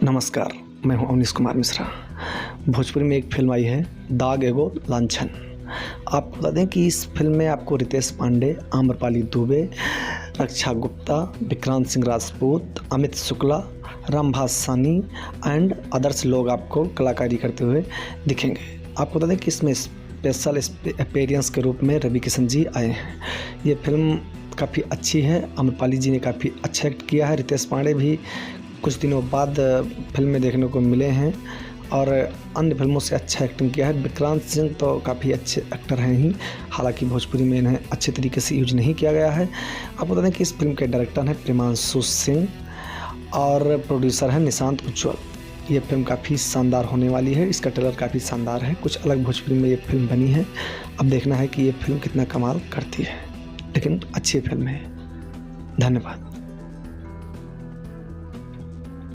नमस्कार, मैं हूं अवनीश कुमार मिश्रा। भोजपुरी में एक फिल्म आई है दाग एगो लांछन। आपको बता दें कि इस फिल्म में आपको रितेश पांडे, आम्रपाली दुबे, रक्षा गुप्ता, विक्रांत सिंह राजपूत, अमित शुक्ला, रामभास सानी एंड अदर्स लोग आपको कलाकारी करते हुए दिखेंगे। आपको बता दें कि इसमें स्पेशल अपीयरेंस के रूप में रवि किशन जी आए हैं। ये फिल्म काफ़ी अच्छी है। आम्रपाली जी ने काफ़ी अच्छा एक्ट किया है। रितेश पांडे भी कुछ दिनों बाद फिल्म में देखने को मिले हैं और अन्य फिल्मों से अच्छा एक्टिंग किया है। विक्रांत सिंह तो काफ़ी अच्छे एक्टर हैं ही, हालांकि भोजपुरी में इन्हें अच्छे तरीके से यूज नहीं किया गया है। आपको बता दें कि इस फिल्म के डायरेक्टर हैं प्रेमांशु सिंह और प्रोड्यूसर हैं निशांत उज्ज्वल। ये फिल्म काफ़ी शानदार होने वाली है। इसका ट्रेलर काफ़ी शानदार है। कुछ अलग भोजपुरी में ये फिल्म बनी है। अब देखना है कि ये फिल्म कितना कमाल करती है, लेकिन अच्छी फिल्म है। धन्यवाद।